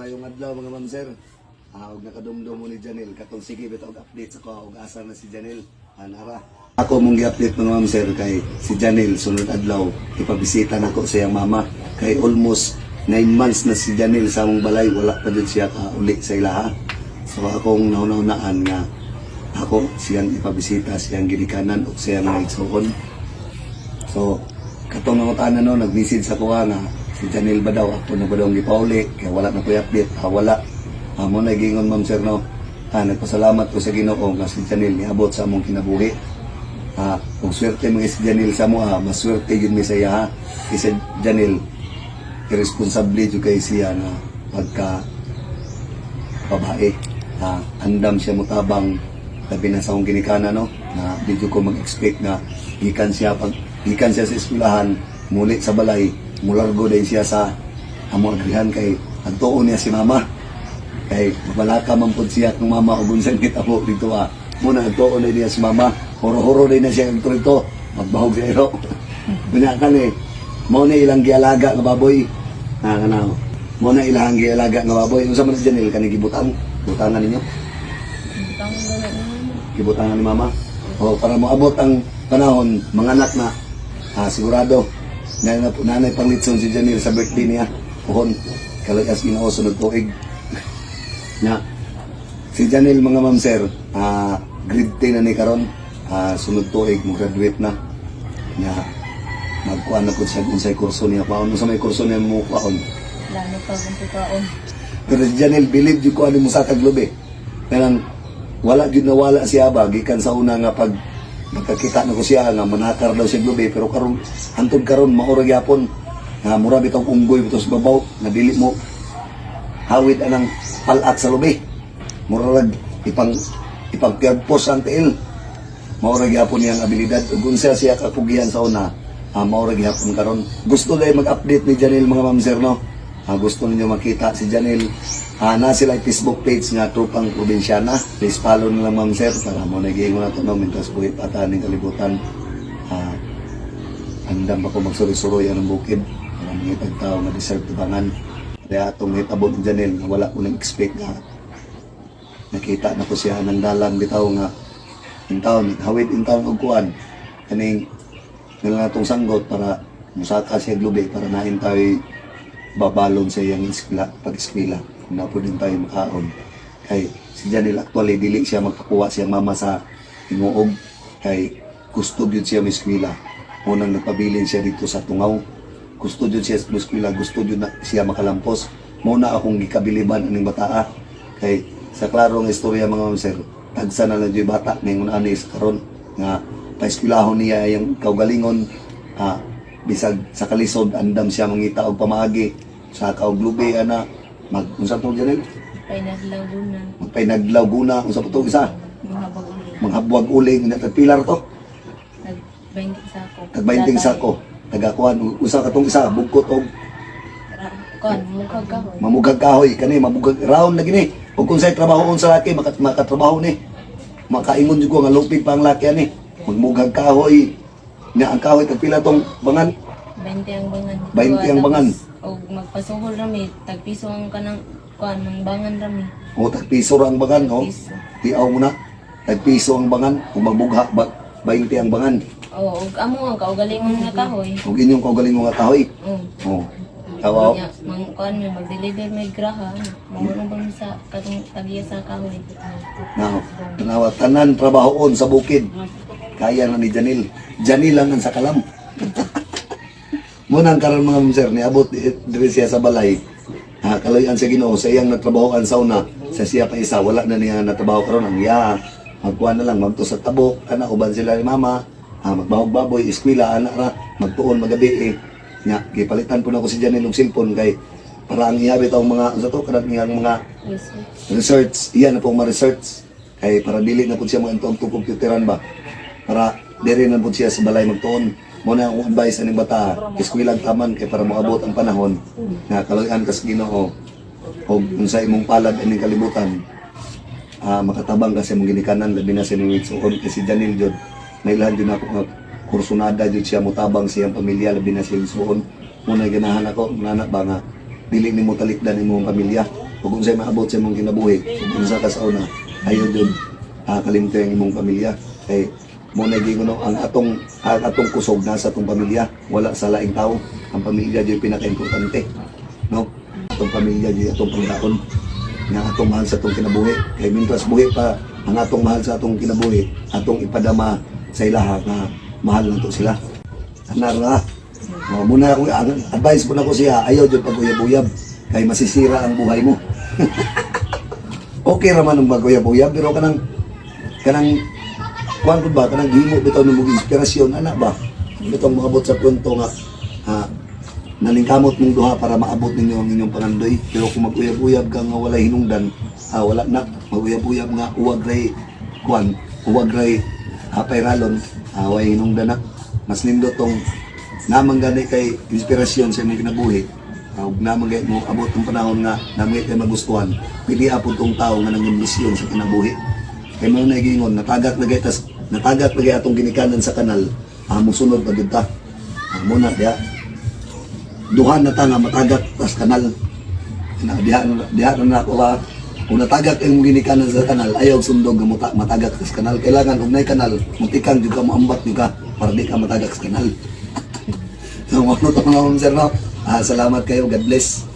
Mayong adlaw mga ma'am sir. Og nakadumdum mo ni Janil katong sige bitaw update sa ko og asa na si Janil. Anara. Ako mong gi-update mga ma'am sir kay si Janil sunod adlaw ipabisita nako sa iyang mama kay almost 9 months na si Janil sa among balay wala pa jud siya ka uli sa ilaha. So akong nauna-unaan nga ako siyang ipabisita siyang gidikanan og siyang igsuon. So katong nangutanan no nag-message sa kuha nga si Janil ba daw ako na ba daw gipauli kaya wala na ko i-update wala mo na gingon ma'am sir no nagpasalamat ko sa Ginoo nga si Janil niabot sa among kinabuhi kung swerte mga si Janil sa mo maswerte yun mi sa iya si Janil irresponsable jud kay siya na pagka babae andam siya mutabang labi na sa akong ginikana no na dito ko mag-expect na gikan siya sa eskwelahan muli sa balay mulargo din siya sa amo agrihan kay agtuon niya si mama kay mabalaka man pud siya kung mama ug unsan kitabo dito muna agtuon niya si mama horo-horo din na siya dito magbahog sa iro bunya kani mo na ilang gialaga nga baboy kanao mo na ilang gialaga nga baboy unsa man si Janil kani butangan ninyo gibutangan ni mama o para moabot ang panahon manganak na sigurado nanay panglitson si Janil sa birthday niya pohon kalayas Ginoo sunod tuig na si Janil mga ma'am sir grade 10 na ni karon sunod tuig mo graduate na magkuan na po siya unsay kurso niya paon sa may kurso niya mo paon lalo pa kung tukaon pero si Janil believe jud ko ani mo sa kaglobe kanang wala jud nawala siya ba gikan sa una nga pag nakakita na ko siya nga manakar daw siya globe pero karon hantod karon maura gyapon nga mura bitaw unggoy bitaw sa babaw nga dili mo hawid anang palat sa lobe mura rag ipang purpose ang tiil maura gyapon yang abilidad ug unsa siya kapugihan sa una maura gyapon karon gusto day mag-update ni Janil mga ma'am sir no gusto ninyo makita si Janil na sila Facebook page nga Tropang Probinsyana. Please follow nila ma'am sir para mo nag-iingon nato no mintas buhi pataning kalibutan. Andam ako magsuri-suroy ang bukid para mga tagtao na deserve tubangan. Kaya atong hitabot ni Janil nga wala ko nang expect nga nakita na ko siya ng dalan bitaw nga in town, hawid in town og kuan kaning nila natong sanggot para musaka siya globe para nain tayo babalon sa iyang pag-eskwela na po din tayo makaon kay si Janil actually dili siya magpakuha siyang mama sa Hinuog kay gusto yun siya miskwila unang nagpabilin siya dito sa Tungaw gusto yun siya miskwila gusto yun na siya makalampos muna akong gikabiliban aning bataa kay sa klarong istorya mga ma'am sir tagsa na lang yung bata ngayon anis karon nga paeskwilahon niya yung kaugalingon bisag sa kalisod andam siya mangita og pamaagi sa kauglubi ana unsa to Janil magpainaglaw guna unsa to isa manghabwag uling na pilar to tag 20 sako tagakuan usa katong isa bugkot og mamugag kahoy kani mamugag round na gini ug kung say trabaho sa laki makatrabaho ni makaingon jud ko nga lupig pa ang laki ani magmugag kahoy na ang kahoy tag pila tong bangan 20 ang bangan 20 ang bangan og magpasuhol rami tagpiso ang kanang kuan ng bangan rami tagpiso ra ang bangan tiaw mo na tagpiso ang bangan kung magbugha 20 ang bangan og amo ang kaugalingon nga kahoy ug inyong kaugalingon nga kahoy tawaw mang kuan mi mag-deliver may graha mamurong bang sa katong tagiya sa kahoy tanawa tanan trabahoon sa bukid kaya na ni Janil lang ang sakalam muna ang karon mga ma'am sir niabot diri siya sa balay kaloyan sa Ginoo sa iyang natrabahoan sa una sa siya pa isa wala na niya natrabaho karon ang magkuha na lang magto sa tabo kana uban sila ni mama magbahog baboy eskwela ana ra magtuon magabi nya gipalitan po na ko si Janil og cellphone kay para ang iyabi taong mga sa to kanang iyang mga research iyan na po ma-research kay para dili na po siya mga intong computeran ba para diri na po siya sa balay magtuon mo na akong advice aning bata eskwela taman kay para moabot ang panahon nga kaloyan kas Ginoo og unsa imong palad aning kalibutan makatabang kasi mong ginikanan labi na sa ningitsuon kasi Janil jud may lahan jud ako nga kursunada jud siya mutabang siyang pamilya labi na siyang suon muna ganahan ako nana ba nga dili nimo talikdan imong pamilya ug unsay maabot sa imong kinabuhi ug unsa ka sa una ayo jud kalimti ang imong pamilya kay mo na gingon ang atong kusog nasa atong pamilya wala sa laing tao ang pamilya jud pinaka-importante no atong pamilya jud atong pangdaon nga atong mahal sa atong kinabuhi kay mintras buhi pa ang atong mahal sa atong kinabuhi atong ipadama sa ilaha nga mahal nato sila anara muna ako ang advice ko na ko siya ayaw jud paguyab-uyab kay masisira ang buhay mo okay raman ang paguyab-uyab pero kanang kuan ko ba kanang himo bitaw ng inspirasyon ana ba bitong maabot sa punto nga nalingkamot mong duha para maabot ninyo ang inyong pangandoy pero kung mag-uyab-uyab ka nga walay hinungdan wala na mag-uyab-uyab nga uwag ray kuan uwag ray pairalon way hinungdan na mas nindot tong namang gani kay inspirasyon sa imong kinabuhi ug namang gay mo abot ang panahon nga namang kay magustuhan pili apod tong tawo nga nangambisyon sa kinabuhi kay mo na gingon natagat lagay atong ginikanan sa kanal musunod pa gyud ta muna diha duha na ta nga matagat tas kanal diha na ako ba kung natagat ang ginikanan sa kanal ayaw sundog nga matagat sa kanal kailangan ug nay kanal mutikang jud ka moambat jud ka para di ka matagat sa kanal so mo to mga sir no salamat kayo God bless